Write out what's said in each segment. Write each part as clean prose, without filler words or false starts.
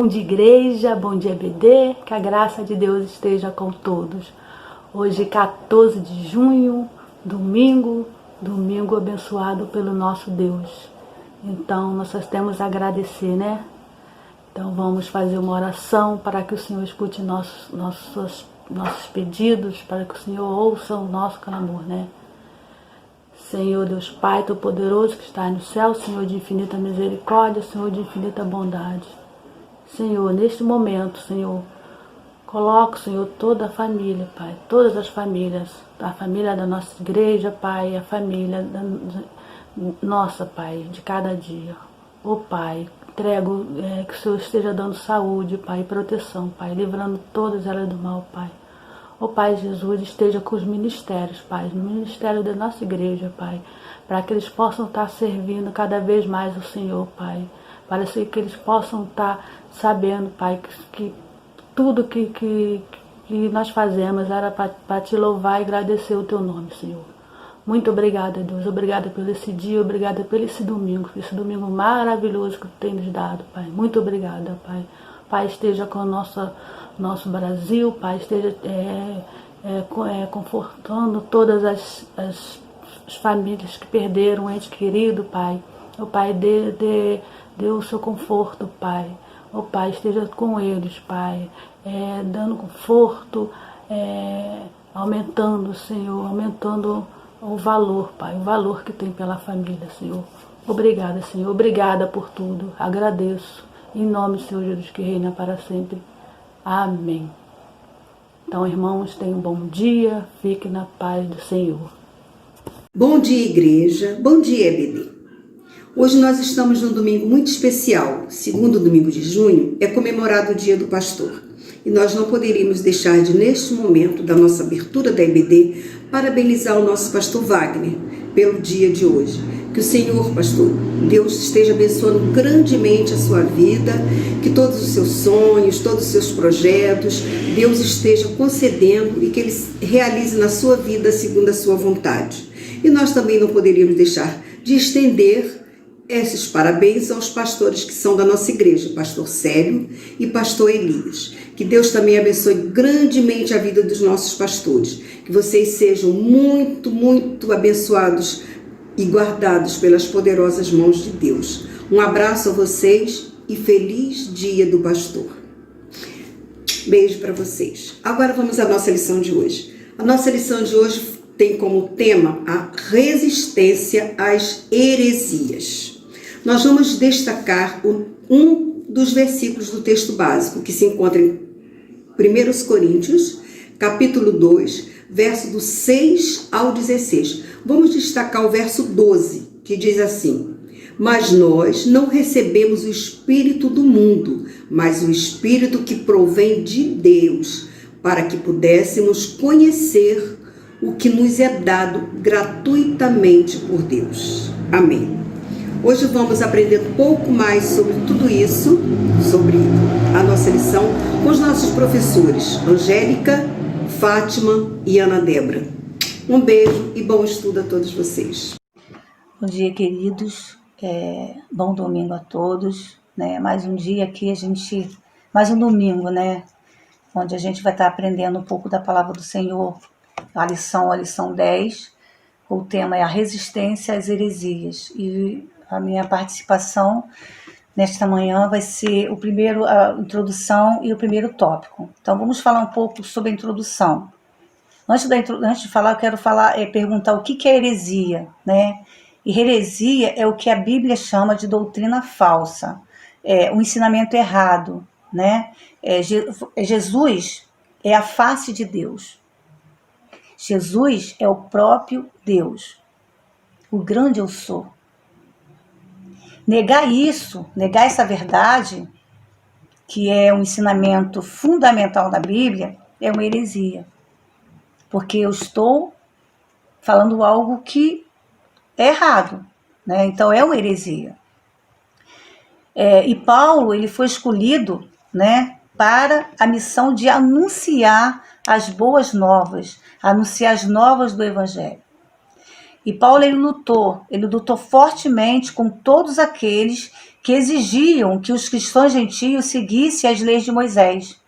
Bom dia, igreja, bom dia, EBD, que a graça de Deus esteja com todos. Hoje, 14 de junho, domingo abençoado pelo nosso Deus. Então, nós só temos a agradecer, né? Então, vamos fazer uma oração para que o Senhor escute nossos pedidos, para que o Senhor ouça o nosso clamor, né? Senhor Deus Pai, Todo-Poderoso, que está no céu, Senhor de infinita misericórdia, Senhor de infinita bondade. Senhor, neste momento, Senhor, coloca, Senhor, toda a família, Pai, todas as famílias, a família da nossa igreja, Pai, a família nossa, Pai, de cada dia. Ô Pai, entrego que o Senhor esteja dando saúde, Pai, e proteção, Pai, livrando todas elas do mal, Pai. Ó Pai Jesus, esteja com os ministérios, Pai, no ministério da nossa igreja, Pai, para que eles possam estar servindo cada vez mais o Senhor, Pai, para que eles possam estar sabendo, Pai, que tudo que nós fazemos era para te louvar e agradecer o teu nome, Senhor. Muito obrigada, Deus, obrigada por esse dia, obrigada por esse domingo maravilhoso que tu tem nos dado, Pai. Muito obrigada, Pai. Pai, esteja com o nosso Brasil, Pai, esteja confortando todas as famílias que perderam um ente querido, Pai. O Pai, dê o seu conforto, Pai. O Pai, esteja com eles, Pai, dando conforto, aumentando, Senhor, aumentando o valor, Pai, o valor que tem pela família, Senhor. Obrigada, Senhor, obrigada por tudo, agradeço. Em nome do Senhor Jesus, que reina para sempre. Amém. Então, irmãos, tenham um bom dia. Fiquem na paz do Senhor. Bom dia, igreja. Bom dia, EBD. Hoje nós estamos num domingo muito especial. Segundo domingo de junho é comemorado o Dia do Pastor. E nós não poderíamos deixar de, neste momento da nossa abertura da EBD, parabenizar o nosso pastor Wagner pelo dia de hoje. Que o Senhor, pastor, Deus esteja abençoando grandemente a sua vida, que todos os seus sonhos, todos os seus projetos, Deus esteja concedendo e que Ele realize na sua vida segundo a sua vontade. E nós também não poderíamos deixar de estender esses parabéns aos pastores que são da nossa igreja, pastor Célio e pastor Elias. Que Deus também abençoe grandemente a vida dos nossos pastores. Que vocês sejam muito, muito abençoados e guardados pelas poderosas mãos de Deus. Um abraço a vocês e feliz Dia do Pastor. Beijo para vocês. Agora vamos à nossa lição de hoje. A nossa lição de hoje tem como tema a resistência às heresias. Nós vamos destacar um dos versículos do texto básico, que se encontra em 1 Coríntios, capítulo 2, verso do 6 ao 16. Vamos destacar o verso 12, que diz assim: mas nós não recebemos o Espírito do mundo, mas o Espírito que provém de Deus, para que pudéssemos conhecer o que nos é dado gratuitamente por Deus. Amém. Hoje vamos aprender um pouco mais sobre tudo isso, sobre a nossa lição, com os nossos professores Angélica, Fátima e Ana Débora. Um beijo e bom estudo a todos vocês. Bom dia, queridos. Bom domingo a todos. Né? Mais um dia aqui, mais um domingo, né? Onde a gente vai estar aprendendo um pouco da palavra do Senhor. A lição 10. O tema é a resistência às heresias. E a minha participação nesta manhã vai ser a introdução e o primeiro tópico. Então, vamos falar um pouco sobre a introdução. Antes de falar, eu quero perguntar o que é heresia, né? E heresia é o que a Bíblia chama de doutrina falsa, um ensinamento errado, né? Jesus é a face de Deus. Jesus é o próprio Deus, o grande eu sou. Negar essa verdade, que é um ensinamento fundamental da Bíblia, é uma heresia. Porque eu estou falando algo que é errado, né? Então é uma heresia. E Paulo, ele foi escolhido, né, para a missão de anunciar as boas novas, anunciar as novas do Evangelho. E Paulo, ele lutou fortemente com todos aqueles que exigiam que os cristãos gentios seguissem as leis de Moisés.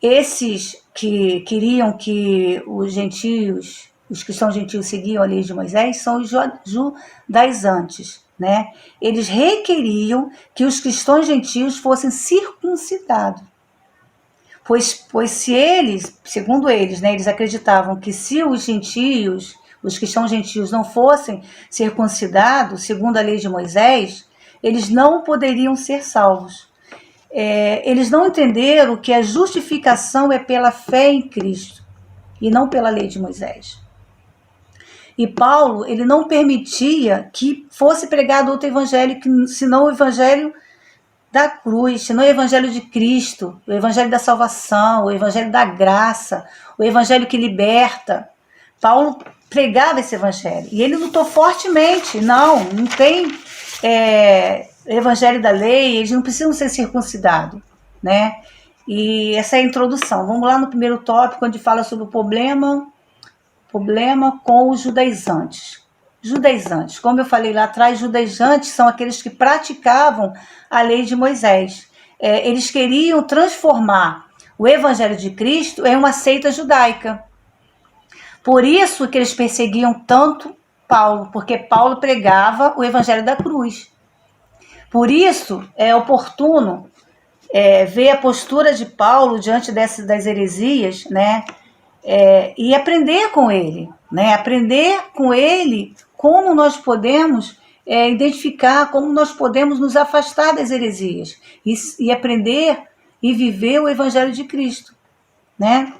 Esses que queriam que os cristãos gentios seguiam a lei de Moisés, são os judaizantes, né? Eles requeriam que os cristãos gentios fossem circuncidados. Pois se eles, segundo eles, né, eles acreditavam que se os cristãos gentios não fossem circuncidados, segundo a lei de Moisés, eles não poderiam ser salvos. Eles não entenderam que a justificação é pela fé em Cristo e não pela lei de Moisés. E Paulo, ele não permitia que fosse pregado outro evangelho, senão o evangelho da cruz, senão o evangelho de Cristo, o evangelho da salvação, o evangelho da graça, o evangelho que liberta. Paulo pregava esse evangelho e ele lutou fortemente. Não tem evangelho da lei, eles não precisam ser circuncidados, né? E essa é a introdução. Vamos lá no primeiro tópico, onde fala sobre o problema com os judaizantes. Judaizantes, como eu falei lá atrás, judaizantes são aqueles que praticavam a lei de Moisés. Eles queriam transformar o evangelho de Cristo em uma seita judaica. Por isso que eles perseguiam tanto Paulo, porque Paulo pregava o evangelho da cruz. Por isso é oportuno ver a postura de Paulo diante das heresias, né? E aprender com ele, né? Aprender com ele como nós podemos identificar, como nós podemos nos afastar das heresias e aprender e viver o evangelho de Cristo, né?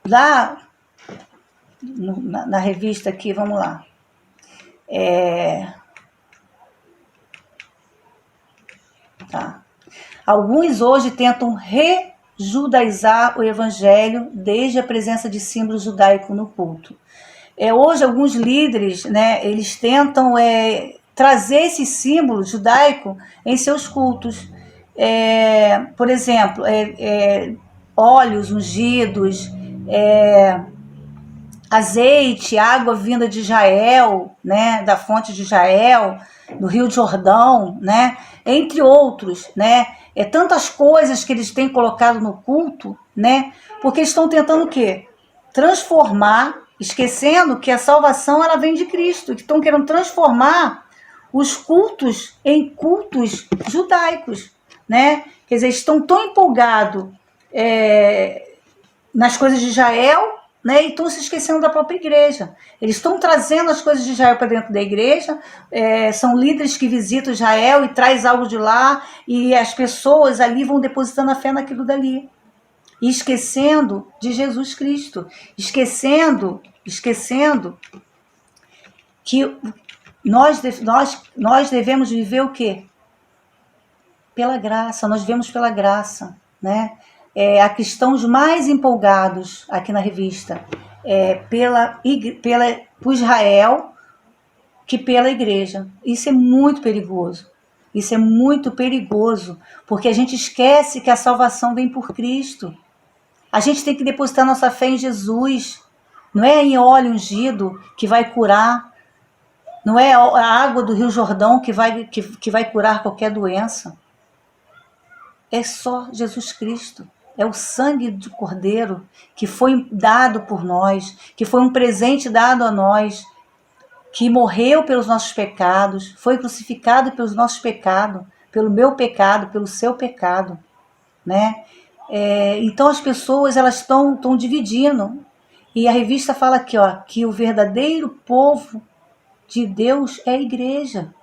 Lá na revista aqui, vamos lá. Tá. Alguns hoje tentam rejudaizar o evangelho desde a presença de símbolos judaicos no culto. Hoje alguns líderes, né, eles tentam trazer esse símbolo judaico em seus cultos. Por exemplo, óleos ungidos, azeite, água vinda de Israel, né, da fonte de Israel, do Rio Jordão, né, entre outros, né, tantas coisas que eles têm colocado no culto, né, porque eles estão tentando o quê? Transformar, esquecendo que a salvação ela vem de Cristo, que estão querendo transformar os cultos em cultos judaicos, né, quer dizer, estão tão empolgados nas coisas de Israel, né, e estão se esquecendo da própria igreja. Eles estão trazendo as coisas de Israel para dentro da igreja, são líderes que visitam Israel e traz algo de lá, e as pessoas ali vão depositando a fé naquilo dali. E esquecendo de Jesus Cristo, esquecendo que nós devemos viver o quê? Pela graça, nós vivemos pela graça, né? Há cristãos mais empolgados aqui na revista por Israel que pela igreja. Isso é muito perigoso. Isso é muito perigoso, porque a gente esquece que a salvação vem por Cristo. A gente tem que depositar nossa fé em Jesus. Não é em óleo ungido que vai curar. Não é a água do Rio Jordão que vai curar qualquer doença. É só Jesus Cristo. É o sangue do Cordeiro que foi dado por nós, que foi um presente dado a nós, que morreu pelos nossos pecados, foi crucificado pelos nossos pecados, pelo meu pecado, pelo seu pecado, né? Então as pessoas elas estão dividindo. E a revista fala aqui, ó, que o verdadeiro povo de Deus é a igreja.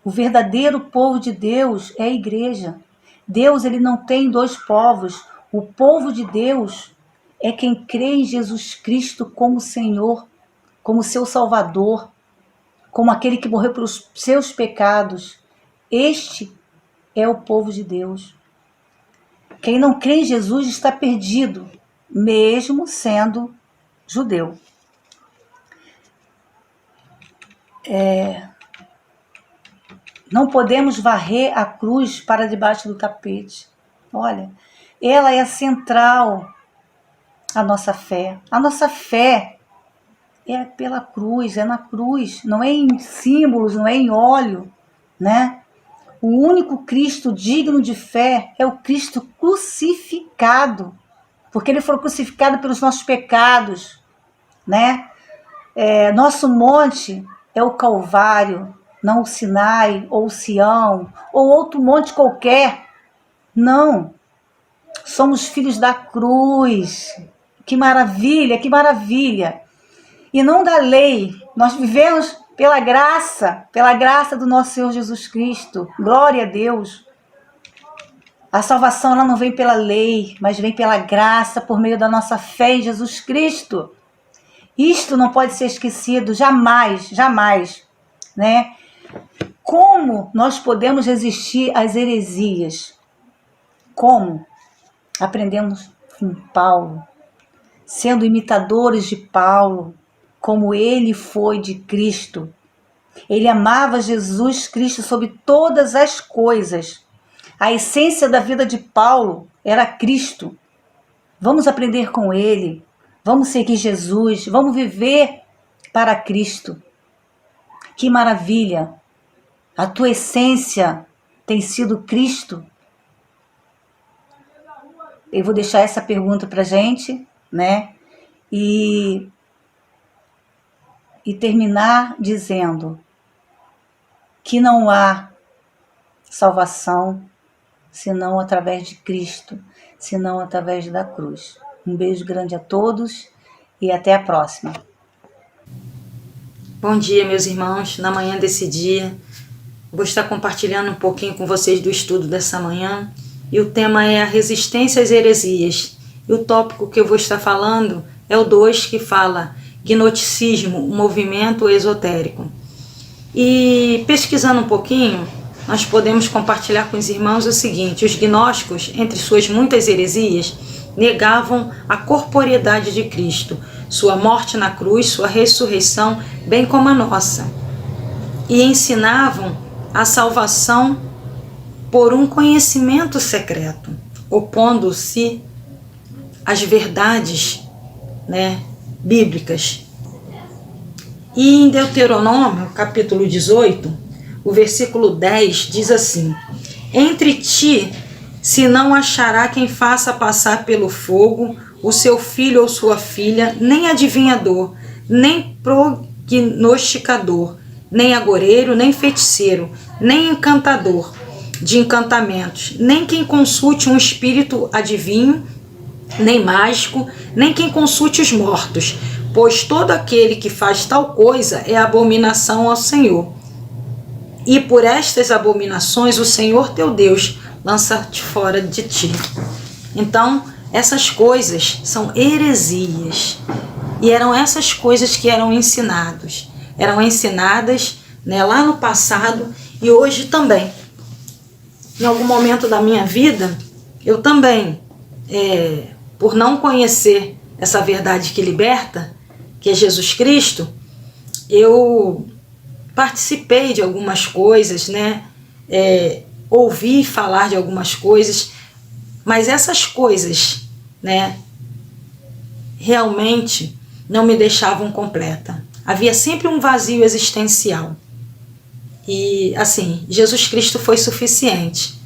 O verdadeiro povo de Deus é a igreja. Deus ele não tem dois povos. O povo de Deus é quem crê em Jesus Cristo como Senhor, como seu Salvador, como aquele que morreu pelos seus pecados. Este é o povo de Deus. Quem não crê em Jesus está perdido, mesmo sendo judeu. Não podemos varrer a cruz para debaixo do tapete. Olha, ela é central à nossa fé. A nossa fé é pela cruz, é na cruz, não é em símbolos, não é em óleo, né? O único Cristo digno de fé é o Cristo crucificado, porque ele foi crucificado pelos nossos pecados, né? Nosso monte é o Calvário, não o Sinai, ou o Sião, ou outro monte qualquer. Não, somos filhos da cruz. Que maravilha, que maravilha. E não da lei, nós vivemos pela graça do nosso Senhor Jesus Cristo. Glória a Deus. A salvação ela não vem pela lei, mas vem pela graça, por meio da nossa fé em Jesus Cristo. Isto não pode ser esquecido, jamais, jamais, né? Como nós podemos resistir às heresias? Como? Aprendemos com Paulo, sendo imitadores de Paulo, como ele foi de Cristo. Ele amava Jesus Cristo sobre todas as coisas. A essência da vida de Paulo era Cristo. Vamos aprender com ele. Vamos seguir Jesus, vamos viver para Cristo. Que maravilha! A tua essência tem sido Cristo? Eu vou deixar essa pergunta para a gente, né? E terminar dizendo que não há salvação senão através de Cristo, senão através da cruz. Um beijo grande a todos e até a próxima. Bom dia, meus irmãos. Na manhã desse dia, vou estar compartilhando um pouquinho com vocês do estudo dessa manhã. E o tema é a resistência às heresias. E o tópico que eu vou estar falando é o 2, que fala gnosticismo, um movimento esotérico. E pesquisando um pouquinho, nós podemos compartilhar com os irmãos o seguinte: os gnósticos, entre suas muitas heresias, negavam a corporeidade de Cristo, sua morte na cruz, sua ressurreição, bem como a nossa. E ensinavam a salvação por um conhecimento secreto, opondo-se às verdades, bíblicas. E em Deuteronômio, capítulo 18, o versículo 10 diz assim: entre ti se não achará quem faça passar pelo fogo o seu filho ou sua filha, nem adivinhador, nem prognosticador, nem agoreiro, nem feiticeiro, nem encantador de encantamentos, nem quem consulte um espírito adivinho, nem mágico, nem quem consulte os mortos, pois todo aquele que faz tal coisa é abominação ao Senhor. E por estas abominações o Senhor teu Deus lança-te fora de ti. Então, essas coisas são heresias. E eram essas coisas que eram ensinadas. Eram ensinadas lá no passado e hoje também. Em algum momento da minha vida, eu também, por não conhecer essa verdade que liberta, que é Jesus Cristo, eu participei de algumas coisas, ouvi falar de algumas coisas, mas essas coisas, realmente não me deixavam completa. Havia sempre um vazio existencial. E, assim, Jesus Cristo foi suficiente.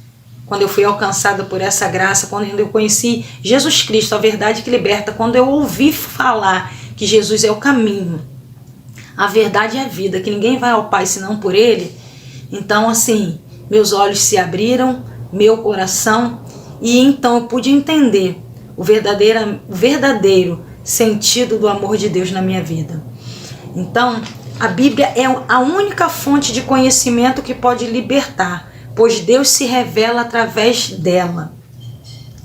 Quando eu fui alcançada por essa graça, quando eu conheci Jesus Cristo, a verdade que liberta, quando eu ouvi falar que Jesus é o caminho, a verdade é a vida, que ninguém vai ao Pai senão por Ele, então, assim, meus olhos se abriram, meu coração, e então eu pude entender o verdadeiro sentido do amor de Deus na minha vida. Então, a Bíblia é a única fonte de conhecimento que pode libertar, pois Deus se revela através dela.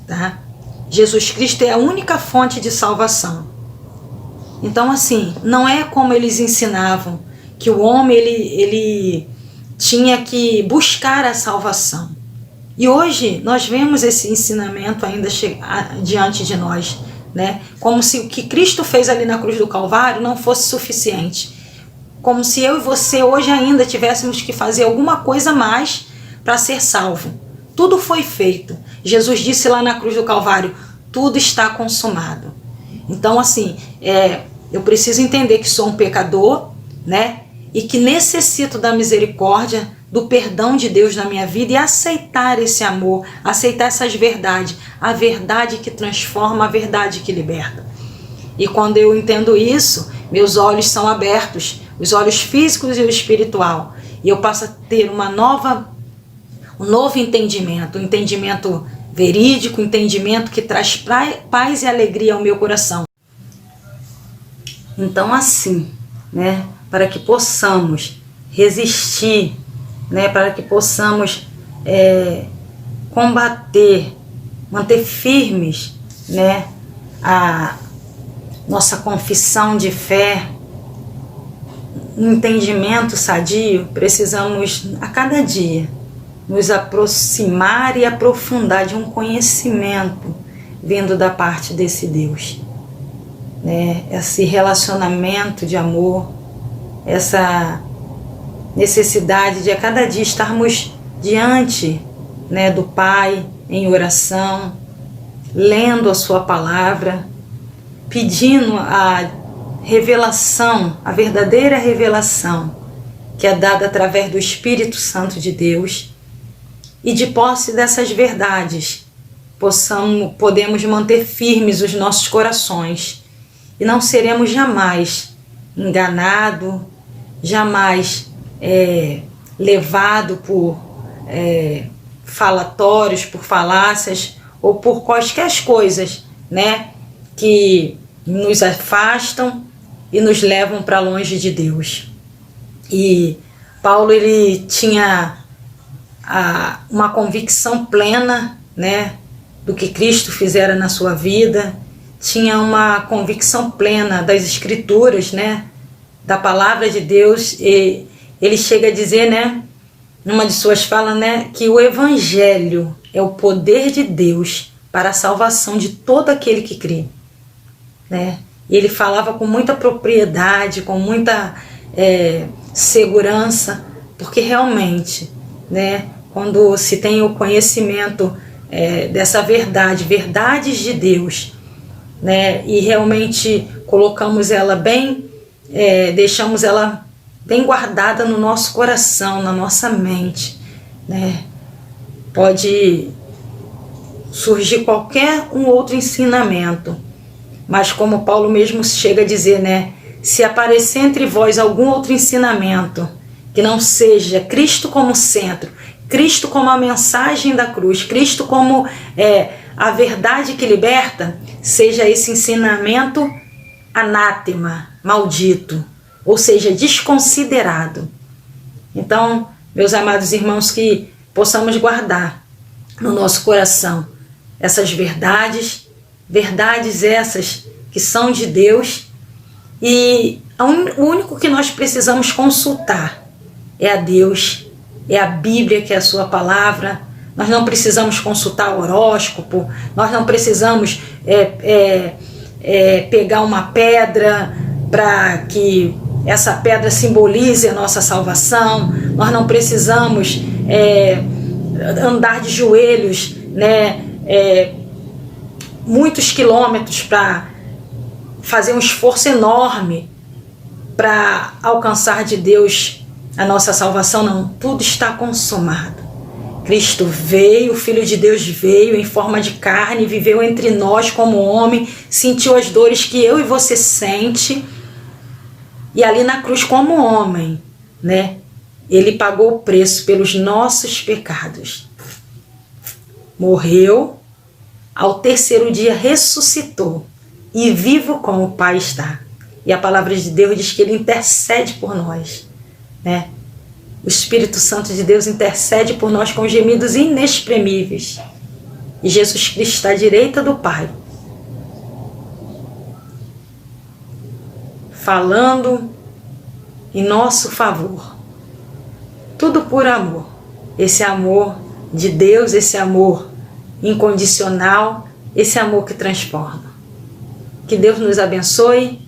Tá? Jesus Cristo é a única fonte de salvação. Então, assim, não é como eles ensinavam, que o homem ele tinha que buscar a salvação. E hoje nós vemos esse ensinamento ainda diante de nós, como se o que Cristo fez ali na cruz do Calvário não fosse suficiente. Como se eu e você hoje ainda tivéssemos que fazer alguma coisa mais para ser salvo. Tudo foi feito. Jesus disse lá na cruz do Calvário: tudo está consumado. Então, assim, Eu preciso entender que sou um pecador, né? E que necessito da misericórdia, do perdão de Deus na minha vida e aceitar esse amor, aceitar essas verdades, a verdade que transforma, a verdade que liberta. E quando eu entendo isso, meus olhos são abertos, os olhos físicos e o espiritual, e eu passo a ter um novo entendimento, um entendimento verídico, um entendimento que traz paz e alegria ao meu coração. Então assim, né, para que possamos resistir, né, para que possamos combater, manter firmes, né, a nossa confissão de fé, um entendimento sadio, precisamos a cada dia nos aproximar e aprofundar de um conhecimento vindo da parte desse Deus, né? Esse relacionamento de amor, essa necessidade de a cada dia estarmos diante, né, do Pai em oração, lendo a sua palavra, pedindo a revelação, a verdadeira revelação que é dada através do Espírito Santo de Deus, e de posse dessas verdades podemos manter firmes os nossos corações e não seremos jamais enganados, jamais levado por falatórios, por falácias ou por quaisquer coisas, né, que nos afastam e nos levam para longe de Deus. E Paulo, ele tinha uma convicção plena, né, do que Cristo fizera na sua vida, tinha uma convicção plena das Escrituras, né, da palavra de Deus, e ele chega a dizer, né, numa de suas falas, né, que o Evangelho é o poder de Deus para a salvação de todo aquele que crê, né? E ele falava com muita propriedade, com muita segurança, porque realmente, né, quando se tem o conhecimento dessa verdade, verdades de Deus, né, e realmente colocamos ela bem, deixamos ela bem guardada no nosso coração, na nossa mente, né, pode surgir qualquer outro ensinamento, mas como Paulo mesmo chega a dizer, né, se aparecer entre vós algum outro ensinamento que não seja Cristo como centro, Cristo como a mensagem da cruz, Cristo como a verdade que liberta, seja esse ensinamento anátema, maldito, ou seja, desconsiderado. Então, meus amados irmãos, que possamos guardar no nosso coração essas verdades essas que são de Deus, e o único que nós precisamos consultar é a Deus, é a Bíblia, que é a sua palavra. Nós não precisamos consultar o horóscopo, nós não precisamos pegar uma pedra para que essa pedra simbolize a nossa salvação, nós não precisamos andar de joelhos, né, muitos quilômetros para fazer um esforço enorme para alcançar de Deus a nossa salvação. Não, tudo está consumado. Cristo veio, o Filho de Deus veio em forma de carne, viveu entre nós como homem, sentiu as dores que eu e você sente, e ali na cruz como homem, né, ele pagou o preço pelos nossos pecados, morreu, ao terceiro dia ressuscitou e vivo com o Pai está. E a palavra de Deus diz que ele intercede por nós, né? O Espírito Santo de Deus intercede por nós com gemidos inexprimíveis. E Jesus Cristo está à direita do Pai, falando em nosso favor. Tudo por amor. Esse amor de Deus, esse amor incondicional, esse amor que transforma. Que Deus nos abençoe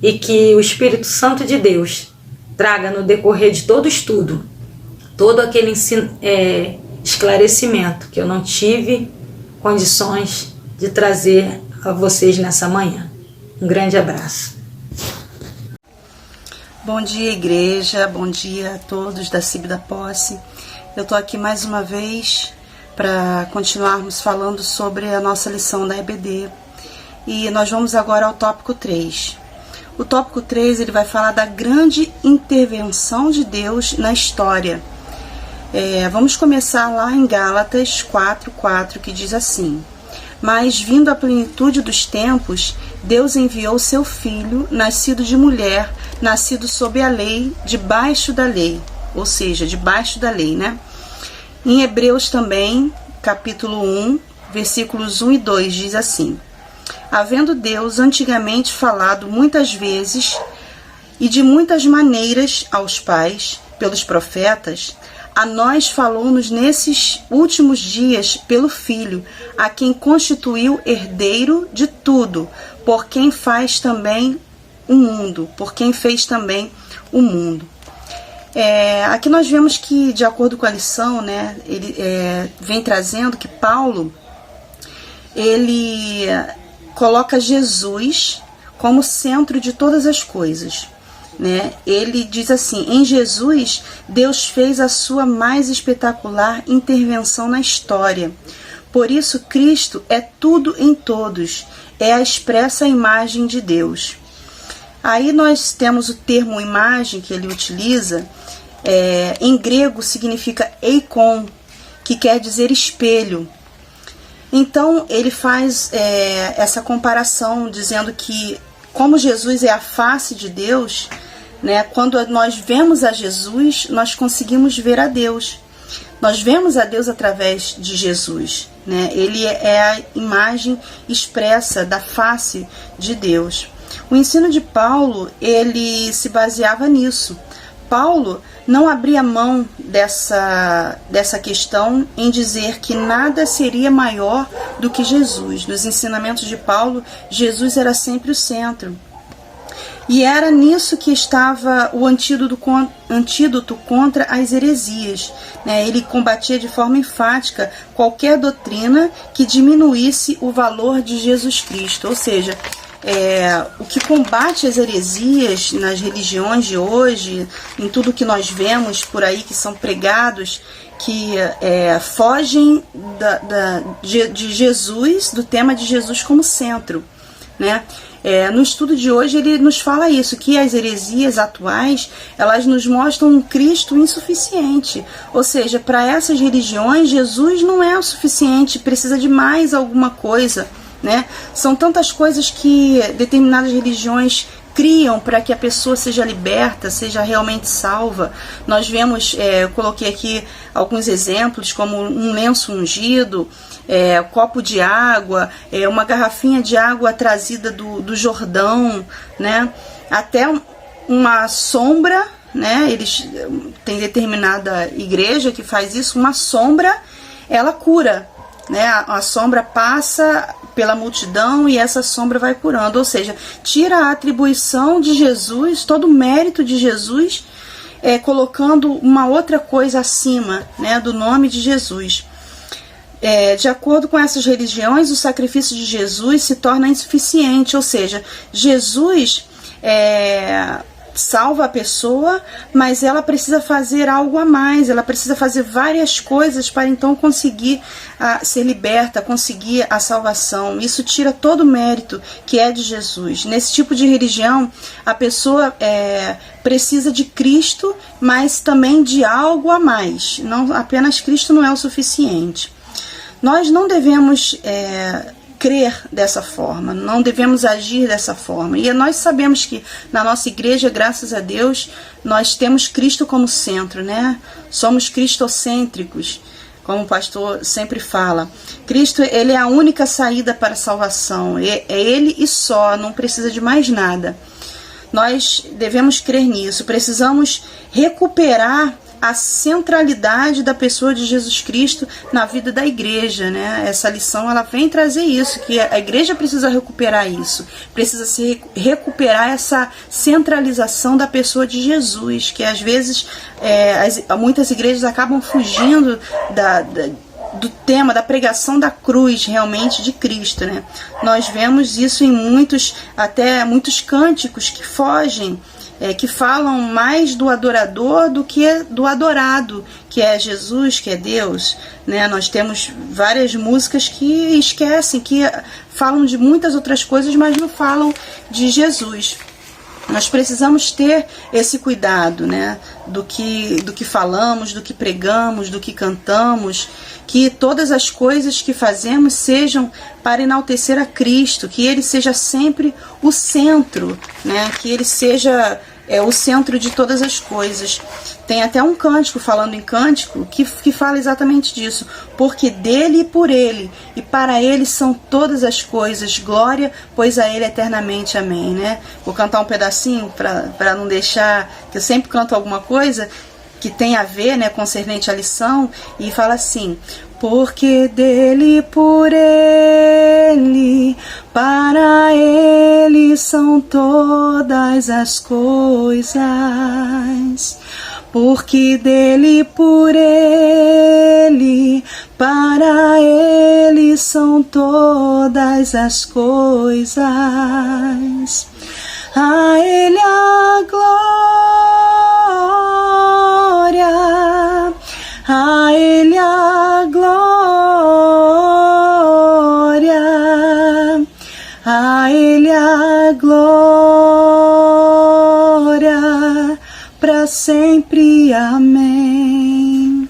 e que o Espírito Santo de Deus traga no decorrer de todo estudo, todo aquele esclarecimento que eu não tive condições de trazer a vocês nessa manhã. Um grande abraço. Bom dia, igreja, bom dia a todos da CIB da Posse. Eu estou aqui mais uma vez para continuarmos falando sobre a nossa lição da EBD. E nós vamos agora ao tópico 3. O tópico 3 ele vai falar da grande intervenção de Deus na história. Vamos começar lá em Gálatas 4:4, que diz assim: Mas, vindo a plenitude dos tempos, Deus enviou seu Filho, nascido de mulher, nascido sob a lei, debaixo da lei. Ou seja, debaixo da lei, né? Em Hebreus também, capítulo 1, versículos 1 e 2, diz assim: Havendo Deus antigamente falado muitas vezes e de muitas maneiras aos pais, pelos profetas, a nós falou-nos nesses últimos dias pelo Filho, a quem constituiu herdeiro de tudo, por quem fez também o mundo. Aqui nós vemos que, de acordo com a lição, né, ele vem trazendo que Paulo, ele coloca Jesus como centro de todas as coisas. Né? Ele diz assim: em Jesus, Deus fez a sua mais espetacular intervenção na história. Por isso, Cristo é tudo em todos, é a expressa imagem de Deus. Aí nós temos o termo imagem que ele utiliza, em grego significa eikon, que quer dizer espelho. Então ele faz essa comparação dizendo que, como Jesus é a face de Deus, né, quando nós vemos a Jesus, nós conseguimos ver a Deus. Nós vemos a Deus através de Jesus. Né? Ele é a imagem expressa da face de Deus. O ensino de Paulo, ele se baseava nisso. Paulo não abria mão dessa questão em dizer que nada seria maior do que Jesus. Nos ensinamentos de Paulo, Jesus era sempre o centro. E era nisso que estava o antídoto contra as heresias. Né? Ele combatia de forma enfática qualquer doutrina que diminuísse o valor de Jesus Cristo. Ou seja, o que combate as heresias nas religiões de hoje, em tudo que nós vemos por aí que são pregados, que fogem de Jesus, do tema de Jesus como centro, né? No estudo de hoje ele nos fala isso, que as heresias atuais, elas nos mostram um Cristo insuficiente. Ou seja, para essas religiões, Jesus não é o suficiente, precisa de mais alguma coisa. Né? São tantas coisas que determinadas religiões criam para que a pessoa seja liberta, seja realmente salva. Nós vemos, eu coloquei aqui alguns exemplos, como um lenço ungido, copo de água, uma garrafinha de água trazida do Jordão, né? Até uma sombra, né? Eles têm determinada igreja que faz isso, uma sombra, ela cura. Né? A sombra passa pela multidão e essa sombra vai curando, ou seja, tira a atribuição de Jesus, todo o mérito de Jesus, colocando uma outra coisa acima, né, do nome de Jesus. De acordo com essas religiões, o sacrifício de Jesus se torna insuficiente, ou seja, Jesus salva a pessoa, mas ela precisa fazer algo a mais, ela precisa fazer várias coisas para então conseguir ser liberta, conseguir a salvação. Isso tira todo o mérito que é de Jesus. Nesse tipo de religião, a pessoa precisa de Cristo, mas também de algo a mais. Não, apenas Cristo não é o suficiente. Nós não devemos crer dessa forma, não devemos agir dessa forma. E nós sabemos que na nossa igreja, graças a Deus, nós temos Cristo como centro, né? Somos cristocêntricos, como o pastor sempre fala. Cristo, ele é a única saída para a salvação, é ele e só, não precisa de mais nada. Nós devemos crer nisso, precisamos recuperar a centralidade da pessoa de Jesus Cristo na vida da igreja, né? Essa lição, ela vem trazer isso, que a igreja precisa recuperar isso, precisa se recuperar essa centralização da pessoa de Jesus, que às vezes muitas igrejas acabam fugindo do tema da pregação da cruz realmente de Cristo, né? Nós vemos isso em muitos cânticos que fogem que falam mais do adorador do que do adorado, que é Jesus, que é Deus, né? Nós temos várias músicas que esquecem, que falam de muitas outras coisas, mas não falam de Jesus. Nós precisamos ter esse cuidado, né, do que falamos, do que pregamos, do que cantamos, que todas as coisas que fazemos sejam para enaltecer a Cristo, que Ele seja sempre o centro, né, que Ele seja o centro de todas as coisas. Tem até um cântico, falando em cântico, que fala exatamente disso. Porque dele e por ele, e para ele são todas as coisas, glória, pois a ele eternamente, amém, né? Vou cantar um pedacinho para não deixar, que eu sempre canto alguma coisa que tem a ver, né, concernente à lição, e fala assim: porque dele, por ele, para ele são todas as coisas. Porque dele, por ele, para ele são todas as coisas. A ele a glória, a ele a glória, a ele a glória, para sempre, amém.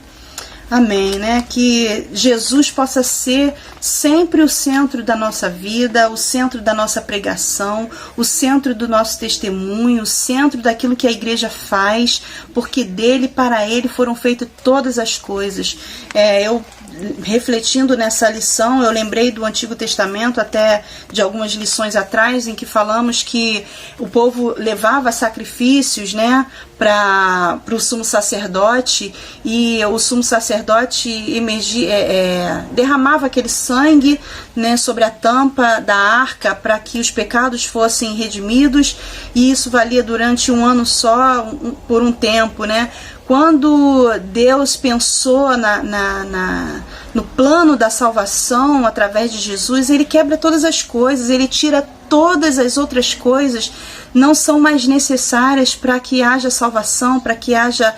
Amém, né? Que Jesus possa ser sempre o centro da nossa vida, o centro da nossa pregação, o centro do nosso testemunho, o centro daquilo que a igreja faz, porque dele, para ele foram feitas todas as coisas. Eu refletindo nessa lição, eu lembrei do Antigo Testamento, até de algumas lições atrás, em que falamos que o povo levava sacrifícios, né, para o sumo sacerdote, e o sumo sacerdote derramava aquele sangue, né, sobre a tampa da arca para que os pecados fossem redimidos, e isso valia durante um ano só, por um tempo, né? Quando Deus pensou no plano da salvação através de Jesus, Ele quebra todas as coisas, Ele tira todas as outras coisas, não são mais necessárias para que haja salvação, para que haja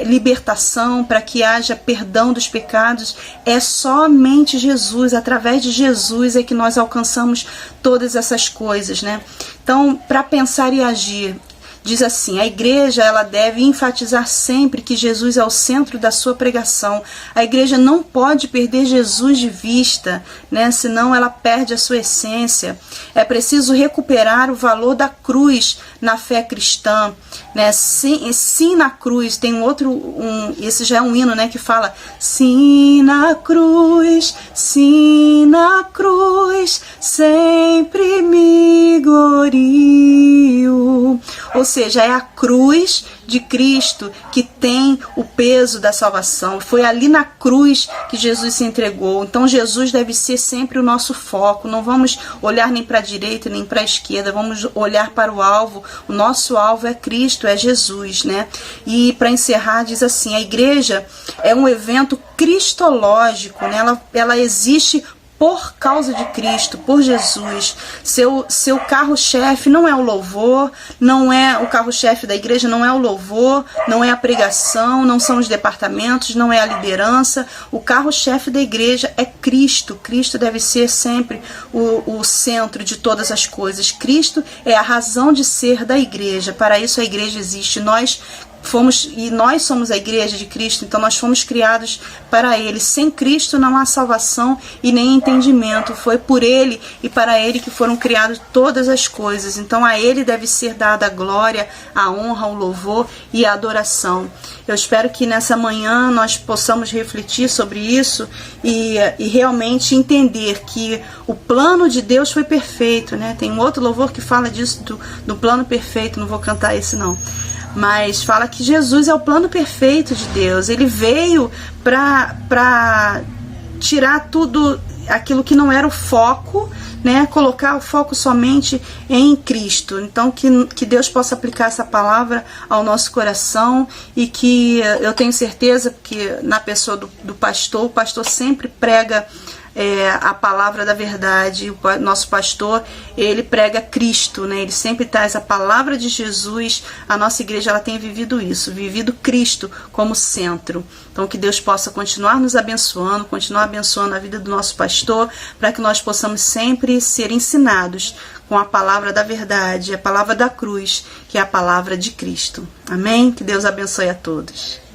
libertação, para que haja perdão dos pecados. É somente Jesus, através de Jesus é que nós alcançamos todas essas coisas, né? Então, para pensar e agir, diz assim: a igreja ela deve enfatizar sempre que Jesus é o centro da sua pregação. A igreja não pode perder Jesus de vista, né? Senão ela perde a sua essência. É preciso recuperar o valor da cruz na fé cristã, né? Sim na cruz. Tem esse já é um hino, né, que fala: sim na cruz, sempre me glorio. Ou seja, é a cruz de Cristo que tem o peso da salvação. Foi ali na cruz que Jesus se entregou. Então Jesus deve ser sempre o nosso foco. Não vamos olhar nem para a direita nem para a esquerda. Vamos olhar para o alvo. O nosso alvo é Cristo, é Jesus, né? E para encerrar, diz assim: a igreja é um evento cristológico, né? Ela existe por causa de Cristo, por Jesus. Seu carro-chefe não é o louvor, não é o carro-chefe da igreja, não é o louvor, não é a pregação, não são os departamentos, não é a liderança. O carro-chefe da igreja é Cristo. Cristo deve ser sempre o centro de todas as coisas. Cristo é a razão de ser da igreja. Para isso a igreja existe. Nós somos a igreja de Cristo, então nós fomos criados para Ele. Sem Cristo não há salvação e nem entendimento. Foi por Ele e para Ele que foram criadas todas as coisas. Então a Ele deve ser dada a glória, a honra, o louvor e a adoração. Eu espero que nessa manhã nós possamos refletir sobre isso e realmente entender que o plano de Deus foi perfeito, né? Tem um outro louvor que fala disso, do plano perfeito, não vou cantar esse não. Mas fala que Jesus é o plano perfeito de Deus. Ele veio para tirar tudo aquilo que não era o foco, né? Colocar o foco somente em Cristo. Então que Deus possa aplicar essa palavra ao nosso coração e que eu tenho certeza que na pessoa do pastor, o pastor sempre prega a palavra da verdade. O nosso pastor, ele prega Cristo, né? Ele sempre traz a palavra de Jesus. A nossa igreja, ela tem vivido isso, vivido Cristo como centro. Então, que Deus possa continuar nos abençoando, continuar abençoando a vida do nosso pastor, para que nós possamos sempre ser ensinados com a palavra da verdade, a palavra da cruz, que é a palavra de Cristo. Amém? Que Deus abençoe a todos.